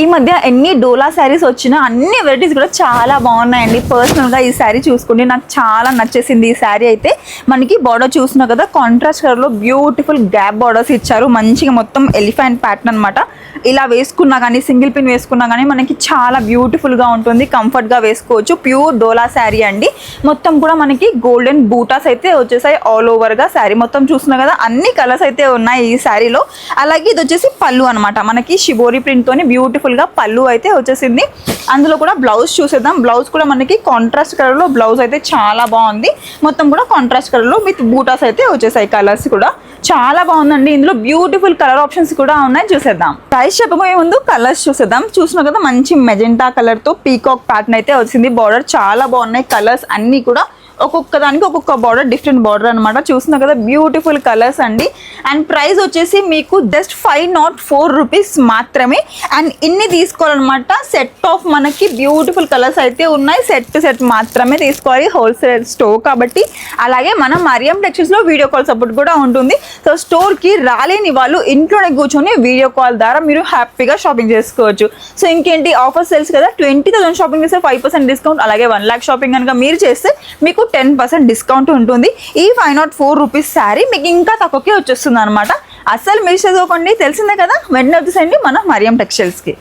ఈ మధ్య ఎన్ని డోలా శారీస్ వచ్చినా అన్ని వెరైటీస్ కూడా చాలా బాగున్నాయండి. పర్సనల్గా ఈ శారీ చూసుకుంటే నాకు చాలా నచ్చేసింది. ఈ శారీ అయితే మనకి బార్డర్ చూస్తున్నా కదా, కాంట్రాస్ట్ కలర్లో బ్యూటిఫుల్ గ్యాప్ బార్డర్స్ ఇచ్చారు. మంచిగా మొత్తం ఎలిఫెంట్ ప్యాటర్న్ అనమాట. ఇలా వేసుకున్నా కానీ, సింగిల్ పిన్ వేసుకున్నా కానీ మనకి చాలా బ్యూటిఫుల్గా ఉంటుంది, కంఫర్ట్గా వేసుకోవచ్చు. ప్యూర్ డోలా శారీ అండి. మొత్తం కూడా మనకి గోల్డెన్ బూటాస్ అయితే వచ్చేసాయి ఆల్ ఓవర్గా. శారీ మొత్తం చూస్తున్నా కదా, అన్ని కలర్స్ అయితే ఉన్నాయి ఈ శారీలో. అలాగే ఇది వచ్చేసి పళ్ళు అనమాట. మనకి షిబోరి ప్రింట్ తోని బ్యూటిఫుల్ గా పళ్ళు అయితే వచ్చేసింది. అందులో కూడా బ్లౌజ్ చూసేద్దాం. బ్లౌజ్ కూడా మనకి కాంట్రాస్ట్ కలర్ లో బ్లౌజ్ అయితే చాలా బాగుంది. మొత్తం కూడా కాంట్రాస్ట్ కలర్ లో విత్ బూటాస్ అయితే వచ్చేసాయి. కలర్స్ కూడా చాలా బాగుందండి. ఇందులో బ్యూటిఫుల్ కలర్ ఆప్షన్స్ కూడా ఉన్నాయి, చూసేద్దాం. ప్రైస్ చెప్పబోయే ముందు కలర్స్ చూసేద్దాం. చూసినా కదా, మంచి మెజెంటా కలర్ తో పీకాక్ ప్యాటర్న్ అయితే వచ్చింది. బార్డర్ చాలా బాగున్నాయి. కలర్స్ అన్ని కూడా ఒక్కొక్క దానికి ఒక్కొక్క బార్డర్, డిఫరెంట్ బార్డర్ అనమాట. చూస్తున్నా కదా, బ్యూటిఫుల్ కలర్స్ అండి. అండ్ ప్రైస్ వచ్చేసి మీకు జస్ట్ 504 రూపీస్ మాత్రమే. అండ్ ఇన్ని తీసుకోవాలన్నమాట. సెట్ ఆఫ్ మనకి బ్యూటిఫుల్ కలర్స్ అయితే ఉన్నాయి. సెట్ మాత్రమే తీసుకోవాలి, హోల్సేల్ స్టోర్ కాబట్టి. అలాగే మనం మరియం టెక్స్టైల్స్లో వీడియో కాల్ సపోర్ట్ కూడా ఉంటుంది. సో స్టోర్కి రాలేని వాళ్ళు ఇంట్లోనే కూర్చొని వీడియో కాల్ ద్వారా మీరు హ్యాపీగా షాపింగ్ చేసుకోవచ్చు. సో ఇంకేంటి, ఆఫర్ సేల్స్ కదా, 20,000 షాపింగ్ చేస్తే 5% డిస్కౌంట్, అలాగే 1 lakh షాపింగ్ కనుక మీరు చేస్తే మీకు 10% డిస్కౌంట్ ఉంటుంది. ఈ 504 రూపీస్ శారీ మీకు ఇంకా తక్కువకే వచ్చేస్తుంది అనమాట. అస్సలు మిస్ చేసుకోకండి. తెలిసిందే కదా, వెంటనే వచ్చేసండి మన మరియం టెక్స్టైల్స్కి.